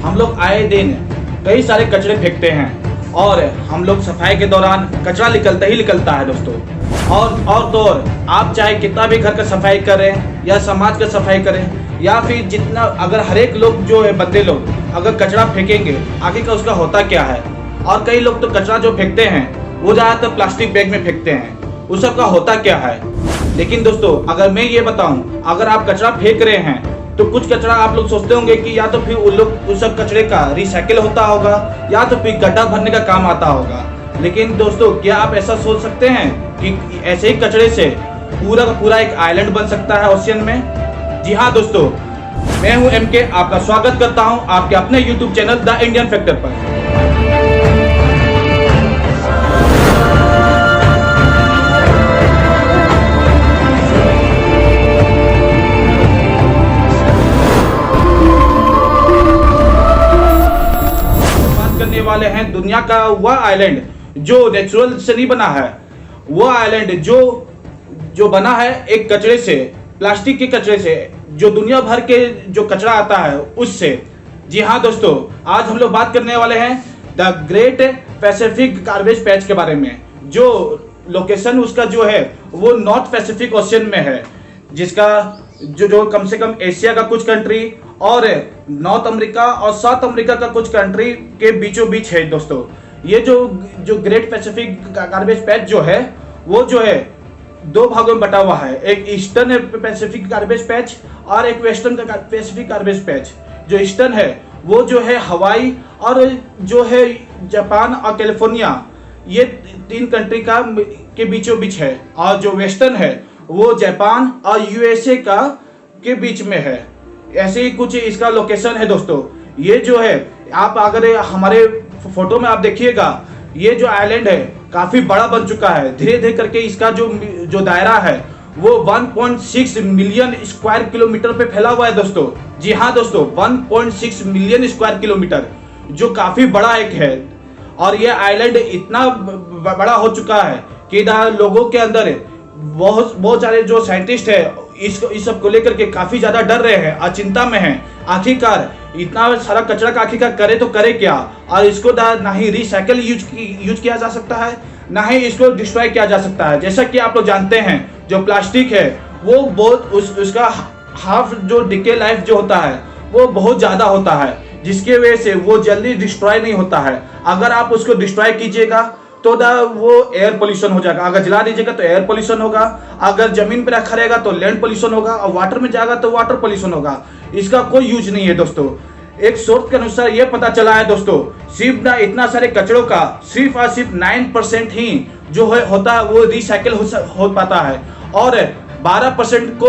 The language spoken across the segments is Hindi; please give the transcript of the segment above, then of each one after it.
हम लोग आए दिन कई सारे कचरे फेंकते हैं और हम लोग सफाई के दौरान कचरा निकलता ही निकलता है दोस्तों। और तो और आप चाहे कितना भी घर का सफाई करें या समाज का सफाई करें या फिर जितना, अगर हर एक लोग जो है बंदे लोग अगर कचरा फेंकेंगे आगे का उसका होता क्या है। और कई लोग तो कचरा जो फेंकते हैं वो ज़्यादातर प्लास्टिक बैग में फेंकते हैं, उस सब का होता क्या है। लेकिन दोस्तों अगर मैं ये बताऊं, अगर आप कचरा फेंक रहे हैं तो कुछ कचरा आप लोग सोचते होंगे कि या तो फिर उन लोग उस सब कचरे का रिसाइकिल होता होगा या तो फिर गड्ढा भरने का काम आता होगा। लेकिन दोस्तों क्या आप ऐसा सोच सकते हैं कि ऐसे ही कचरे से पूरा का पूरा एक आइलैंड बन सकता है ओशियन में। जी हाँ दोस्तों, मैं हूं MK, आपका स्वागत करता हूं आपके अपने YouTube channel the Indian factor पर। करने वाले हैं दुनिया का वह आइलैंड जो नेचुरल से नहीं बना है, वह आइलैंड जो बना है एक कचरे से, प्लास्टिक के कचरे से, जो दुनिया भर के जो कचरा आता है उससे। जी हाँ दोस्तों, आज हम लोग बात करने वाले हैं the great Pacific garbage patch के बारे में। जो लोकेशन उसका जो है वो नॉर्थ पैसिफिक ओशियन में है, जिसका जो कम से कम एशिया का कुछ कंट्री और नॉर्थ अमेरिका और साउथ अमेरिका का कुछ कंट्री के बीचों बीच है दोस्तों। ये जो ग्रेट पैसिफिक गार्बेज पैच जो है वो जो है दो भागों में बटा हुआ है, एक ईस्टर्न पैसिफिक गार्बेज पैच और एक वेस्टर्न पैसिफिक गार्बेज पैच। जो ईस्टर्न है वो जो है हवाई और जो है जापान और कैलिफोर्निया, ये तीन कंट्री के बीचों बीच है, और जो वेस्टर्न है वो जापान और USA के बीच में है। ऐसे ही कुछ इसका लोकेशन है दोस्तों। ये जो है आप अगर हमारे फोटो में आप देखिएगा, ये जो आइलैंड है काफी बड़ा बन चुका है। धीरे धीरे करके इसका जो दायरा है वो 1.6 मिलियन स्क्वायर किलोमीटर पे फैला हुआ है दोस्तों। जी हाँ दोस्तों, 1.6 मिलियन स्क्वायर किलोमीटर, जो काफी बड़ा एक है। और ये आइलैंड इतना बड़ा हो चुका है कि इधर लोगों के अंदर बहुत सारे जो साइंटिस्ट है इस सब को लेकर के काफी ज्यादा डर रहे हैं और चिंता में हैं। आखिरकार इतना सारा कचरा का आखिरकार करे तो करे क्या, और इसको ना ही रिसाइकल यूज किया जा सकता है, ना ही इसको डिस्ट्रॉय किया जा सकता है। जैसा कि आप लोग जानते हैं जो प्लास्टिक है वो बहुत उसका हाफ जो डिके लाइफ जो होता है वो बहुत ज्यादा होता है, जिसके वजह से वो जल्दी डिस्ट्रॉय नहीं होता है। अगर आप उसको डिस्ट्रॉय कीजिएगा तो वो एयर पोल्यूशन हो जाएगा, अगर जला दीजिएगा तो एयर पोल्यूशन होगा, अगर जमीन पर रखा रहेगा तो लैंड पोल्यूशन होगा, और वाटर में जाएगा तो वाटर पोल्यूशन होगा। इसका कोई यूज नहीं है दोस्तों। एक सोर्स के अनुसार ये पता चला है दोस्तों, सिर्फ ना इतना सारे कचरों का सिर्फ और सिर्फ 9% ही जो है होता है वो रिसाइकिल हो पाता है, और 12% को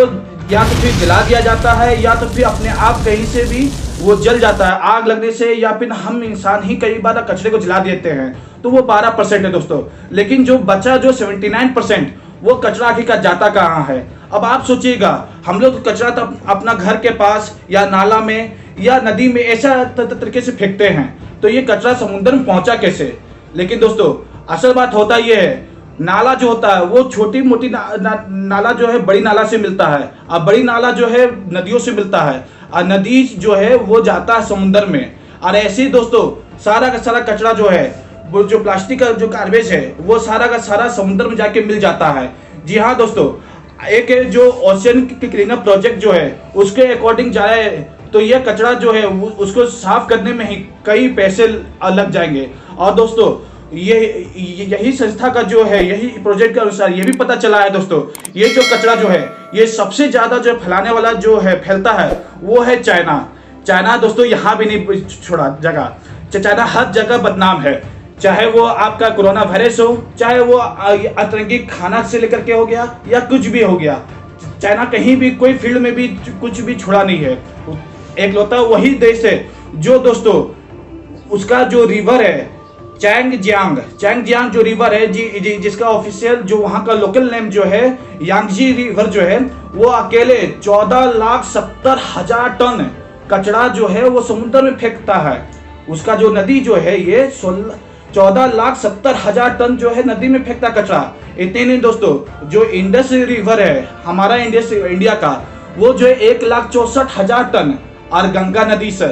या तो फिर जला दिया जाता है या तो फिर अपने आप कहीं से भी वो जल जाता है आग लगने से, या फिर हम इंसान ही कई बार कचरे को जला देते हैं, तो वो 12% है दोस्तों। लेकिन जो बचा जो 79% वो कचरा आखिरकार जाता कहाँ है। अब आप सोचिएगा, हम लोग कचरा तो अपना घर के पास या नाला में या नदी में ऐसा तरीके से फेंकते हैं, तो ये कचरा समुद्र में पहुंचा कैसे। लेकिन दोस्तों असल बात होता ये है, नाला जो होता है वो छोटी मोटी नाला जो है बड़ी नाला से मिलता है, और बड़ी नाला जो है नदियों से मिलता है, और नदी जो है वो जाता है समुद्र में। और ऐसे ही दोस्तों सारा का सारा कचरा जो है वो जो प्लास्टिक का जो गार्बेज है वो सारा का सारा समुद्र में जाके मिल जाता है। जी हाँ दोस्तों, एक जो ओशियन क्लीनअप प्रोजेक्ट जो है उसके अकॉर्डिंग जाए तो ये कचरा जो है उसको साफ करने में ही कई पैसे लग जाएंगे। और दोस्तों यही संस्था का जो है यही प्रोजेक्ट के अनुसार ये भी पता चला है दोस्तों, ये जो कचरा जो है ये सबसे ज्यादा जो फैलाने वाला जो है फैलता है वो है चाइना दोस्तों। यहाँ भी नहीं छोड़ा जगह, चाइना हर जगह बदनाम है, चाहे वो आपका कोरोना वायरस हो, चाहे वो अतरंगी खाना से लेकर के हो गया या कुछ भी हो गया। चाइना कहीं भी कोई फील्ड में भी कुछ भी छोड़ा नहीं है। एक लौता वही देश है जो दोस्तों उसका जो रिवर है चैंगजियांग जो रिवर है जिसका ऑफिशियल जो वहाँ का लोकल नेम जो है यांगजी रिवर जो है, वो अकेले 14,70,000 टन कचरा जो है वो समुद्र में फेंकता है। उसका जो नदी जो है ये 14,70,000 टन जो है नदी में फेंकता कचरा। इतने नहीं दोस्तों, जो इंडस रिवर है हमारा इंडिया का, वो जो है 1,64,000 टन, और गंगा नदी से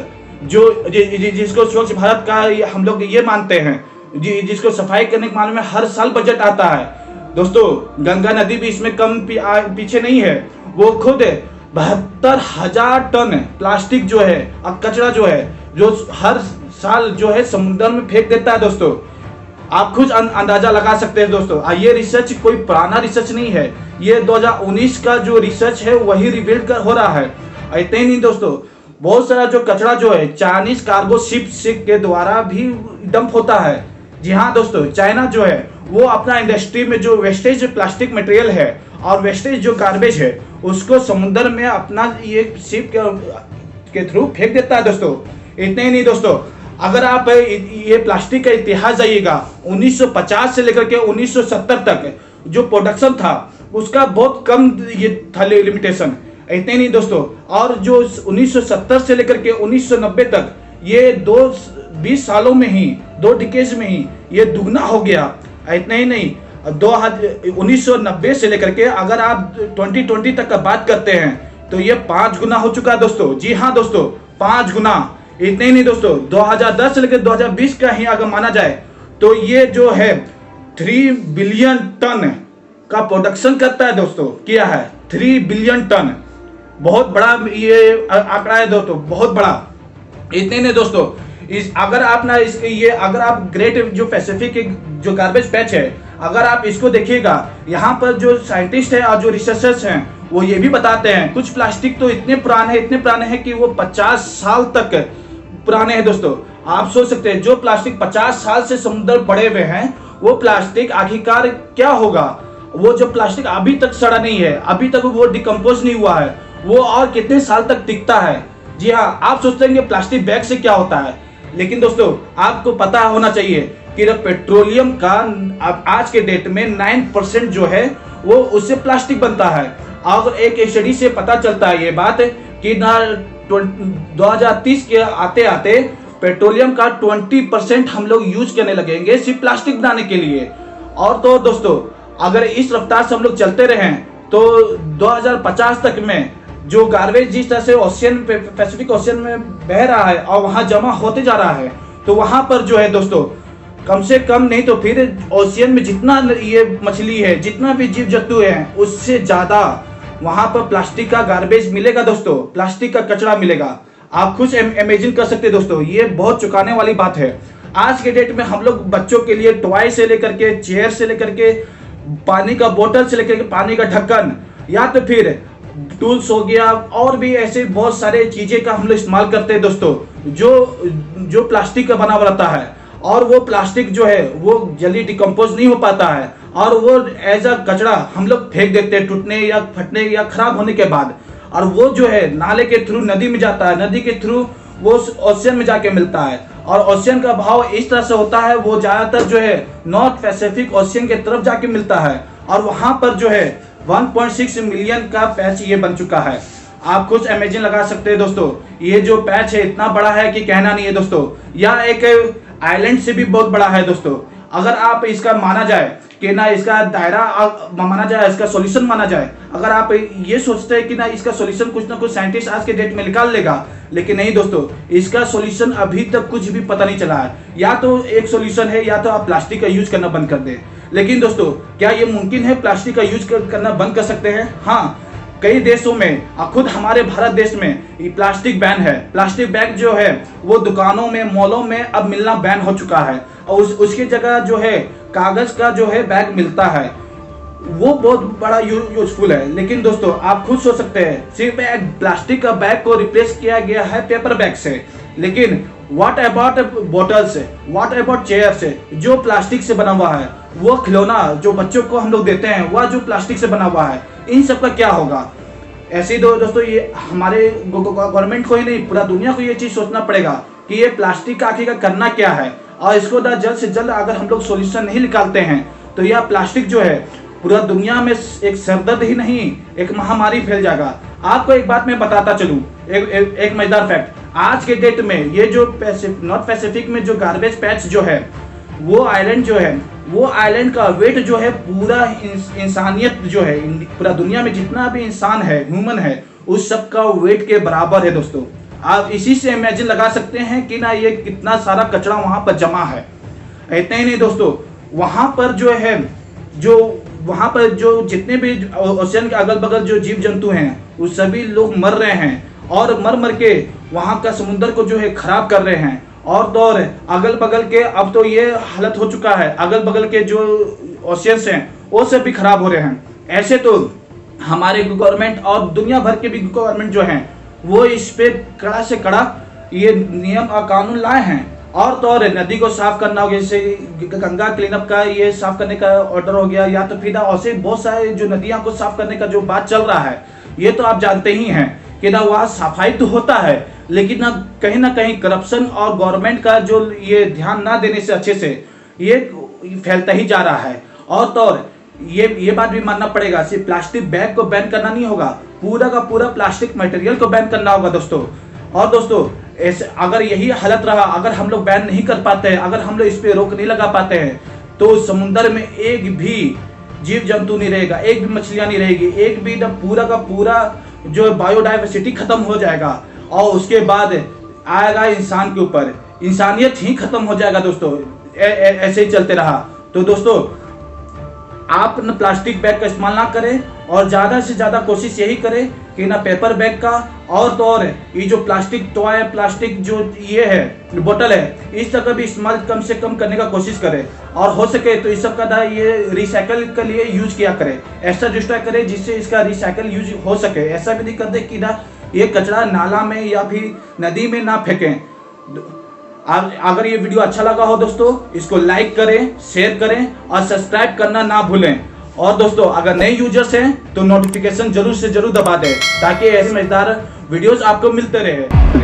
जिसको स्वच्छ भारत का हम लोग ये मानते हैं, जिसको सफाई करने के मामले में हर साल बजट आता है दोस्तों। गंगा नदी भी इसमें कम पीछे नहीं है। वो खुद 72,000 टन प्लास्टिक जो है और कचरा जो है जो हर साल जो है समुद्र में फेंक देता है दोस्तों। आप खुद अंदाजा लगा सकते हैं दोस्तों। ये रिसर्च कोई पुराना रिसर्च नहीं है, ये 2019 का जो रिसर्च है वही रिवील हो रहा है। इतने ही नहीं दोस्तों, बहुत सारा जो कचरा जो है चाइनीज कार्गो शिप के द्वारा भी डंप होता है। जी हाँ दोस्तों, चाइना जो है वो अपना इंडस्ट्री में जो वेस्टेज प्लास्टिक मटेरियल है और वेस्टेज जो गार्बेज है उसको समुद्र में अपना ये शिप के थ्रू फेंक देता है दोस्तों। इतने ही नहीं दोस्तों, अगर आप ये प्लास्टिक का इतिहास जाइएगा 1950 से लेकर के 1970 तक जो प्रोडक्शन था उसका बहुत कम ये था लिमिटेशन। इतने नहीं दोस्तों, और जो 1970 से लेकर के 1990 तक ये 20 सालों में ही 2 डिकेज में ही ये दुगना हो गया। इतना ही नहीं, 1990 से लेकर के अगर आप 2020 तक का बात करते हैं तो ये 5 गुना हो चुका है दोस्तों। जी हाँ दोस्तों, 5 गुना। इतने ही नहीं दोस्तों, 2010 से लेकर 2020 का ही अगर माना जाए तो ये जो है 3 बिलियन टन का प्रोडक्शन करता है दोस्तों। किया है 3 बिलियन टन, बहुत बड़ा ये आंकड़ा है दोस्तों, बहुत बड़ा। इतने नहीं दोस्तों, अगर आप ना अगर आप ग्रेट जो पैसिफिक जो गार्बेज पैच है अगर आप इसको देखिएगा, यहाँ पर जो साइंटिस्ट है और जो रिसर्चर्स हैं वो ये भी बताते हैं कुछ प्लास्टिक तो इतने पुराने हैं कि वो 50 साल तक पुराने हैं दोस्तों। आप सोच सकते हैं जो प्लास्टिक 50 साल से समुद्र पड़े हुए हैं वो प्लास्टिक आखिरकार क्या होगा। वो जो प्लास्टिक अभी तक सड़ा नहीं है, अभी तक वो डिकम्पोज नहीं हुआ है, वो और कितने साल तक टिकता है। जी हाँ, आप सोचते हैं कि प्लास्टिक बैग से क्या होता है, लेकिन दोस्तों आपको पता होना चाहिए कि पेट्रोलियम का आज के डेट में 9% जो है वो उससे प्लास्टिक बनता है। और एक स्टडी से पता चलता है ये बात कि 2030 के आते आते पेट्रोलियम का 20% हम लोग यूज करने लगेंगे सिर्फ प्लास्टिक बनाने के लिए। और तो दोस्तों अगर इस रफ्तार से हम लोग चलते रहें तो 2050 तक में जो गार्बेज जिस तरह से पैसिफिक ओशियन में बह रहा है और वहां जमा होते जा रहा है, तो वहां पर जो है दोस्तों कम से कम नहीं तो फिर ओशियन में जितना ये मछली है, जितना भी जीव जंतु है, उससे ज्यादा वहां पर प्लास्टिक का गार्बेज मिलेगा दोस्तों, प्लास्टिक का कचरा मिलेगा। आप खुद इमेजिन कर सकते हैं दोस्तों, ये बहुत चौंकाने वाली बात है। आज के डेट में हम लोग बच्चों के लिए टॉय से लेकर के चेयर से लेकर के पानी का बोतल से लेकर के पानी का ढक्कन या तो फिर टूल्स हो गया और भी ऐसे बहुत सारे चीजें का हम लोग इस्तेमाल करते हैं दोस्तों जो प्लास्टिक का बना हुआ रहता है। और वो प्लास्टिक जो है वो जल्दी डिकम्पोज नहीं हो पाता है और वो एज अ कचरा हम लोग फेंक देते हैं टूटने या फटने या खराब होने के बाद। और वो जो है नाले के थ्रू नदी में जाता है, नदी के थ्रू वो ओशियन में जाके मिलता है। और ओशियन का भाव इस तरह से होता है, वो ज्यादातर जो है नॉर्थ पैसिफिक ओशियन के तरफ जाके मिलता है और वहां पर जो है 1.6 मिलियन का पैच ये बन चुका है। आप कुछ इमेजिन लगा सकते हैं दोस्तों, ये जो पैच है इतना बड़ा है कि कहना नहीं है दोस्तों। यह एक आइलैंड से भी बहुत बड़ा है दोस्तों। अगर आप इसका माना जाए कि ना इसका दायरा माना जाए, इसका सॉल्यूशन माना जाए, अगर आप ये सोचते हैं कि ना इसका सॉल्यूशन कुछ ना कुछ साइंटिस्ट आज के डेट में निकाल लेगा, लेकिन नहीं दोस्तों, इसका सॉल्यूशन अभी तक कुछ भी पता नहीं चला है। या तो एक सॉल्यूशन है या तो आप प्लास्टिक का यूज करना बंद कर दें। लेकिन दोस्तों क्या ये मुमकिन है प्लास्टिक का यूज करना बंद कर सकते हैं? हाँ, कई देशों में खुद हमारे भारत देश में प्लास्टिक बैन है। प्लास्टिक बैग जो है वो दुकानों में, मॉलों में अब मिलना बैन हो चुका है और उसकी जगह जो है कागज का जो है बैग मिलता है, वो बहुत बड़ा यूजफुल है। लेकिन दोस्तों आप खुद सोच सकते हैं, सिर्फ एक प्लास्टिक का बैग को रिप्लेस किया गया है पेपर बैग से। लेकिन what about bottles, what about chairs जो प्लास्टिक से बना हुआ है, वो खिलौना जो बच्चों को हम लोग देते हैं वह जो प्लास्टिक से बना हुआ है, इन सब का क्या होगा? ऐसे ही दोस्तों ये हमारे गवर्नमेंट को ही नहीं पूरा दुनिया को ये चीज सोचना पड़ेगा कि ये प्लास्टिक का आखिर करना क्या है। और इसको जल्द से जल्द अगर हम लोग सॉल्यूशन नहीं निकालते हैं तो यह प्लास्टिक जो है पूरा दुनिया में एक सरदर्द ही नहीं, एक महामारी फैल जाएगा। आपको एक बात मैं बताता चलूं, एक मजेदार फैक्ट। आज के डेट में ये जो नॉर्थ पैसिफिक में जो गार्बेज पैच जो है, वो आइलैंड जो है, वो आइलैंड का वेट जो है पूरा इंसानियत जो है, पूरा दुनिया में जितना भी इंसान है, ह्यूमन है, उस सब का वेट के बराबर है दोस्तों। आप इसी से इमेजिन लगा सकते हैं कि ना ये कितना सारा कचरा वहां पर जमा है। इतना ही नहीं दोस्तों, वहां पर जो जितने भी ओशियन के अगल बगल जो जीव जंतु हैं वो सभी लोग मर रहे हैं और मर मर के वहां का समुद्र को जो है खराब कर रहे हैं। और तो और अगल बगल के अब तो ये हालत हो चुका है, अगल बगल के जो ओशियंस हैं वो सब भी खराब हो रहे हैं। ऐसे तो हमारे गवर्नमेंट और दुनिया भर के भी गवर्नमेंट जो हैं वो इस पे कड़ा से कड़ा ये नियम और कानून लाए हैं। और तो और नदी को साफ करना हो गया, जैसे गंगा क्लीनअप का ये साफ करने का ऑर्डर हो गया, या तो फिर ऐसे बहुत सारे जो नदियां को साफ करने का जो बात चल रहा है, ये तो आप जानते ही हैं कि ना वहाँ सफाई तो होता है लेकिन ना कहीं करप्शन और गवर्नमेंट का जो ये ध्यान ना देने से अच्छे से ये फैलता ही जा रहा है। और तो और ये बात भी मानना पड़ेगा, सिर्फ प्लास्टिक बैग को बैन करना नहीं होगा, पूरा का पूरा प्लास्टिक मटेरियल को बैन करना होगा दोस्तों। और दोस्तों ऐसे अगर यही हालत रहा, अगर हम लोग बैन नहीं कर पाते हैं, अगर हम लोग इस पे रोक नहीं लगा पाते हैं, तो समुद्र में एक भी जीव जंतु नहीं रहेगा, एक भी मछलियां नहीं रहेगी, एक भी पूरा का पूरा जो बायोडाइवर्सिटी खत्म हो जाएगा। और उसके बाद आएगा इंसान के ऊपर, इंसानियत ही खत्म हो जाएगा दोस्तों। ऐसे ही चलते रहा तो दोस्तों आप न प्लास्टिक बैग का इस्तेमाल ना करें और ज़्यादा से ज़्यादा कोशिश यही करें कि ना पेपर बैग का, और तो और ये जो प्लास्टिक टॉय, प्लास्टिक जो ये है बोतल है, इस तरह का भी इस्तेमाल कम से कम करने का कोशिश करें। और हो सके तो इस सब का ये रिसाइकल के लिए यूज किया करें, ऐसा डिस्ट्रॉय करें जिससे इसका रिसाइकल यूज हो सके। ऐसा भी नहीं कर दे कि ना ये कचरा नाला में या फिर नदी में ना फेंकें। अगर ये वीडियो अच्छा लगा हो दोस्तों, इसको लाइक करें, शेयर करें और सब्सक्राइब करना ना भूलें। और दोस्तों अगर नए यूजर्स हैं तो नोटिफिकेशन जरूर से जरूर दबा दें ताकि ऐसे मजेदार वीडियोस आपको मिलते रहे।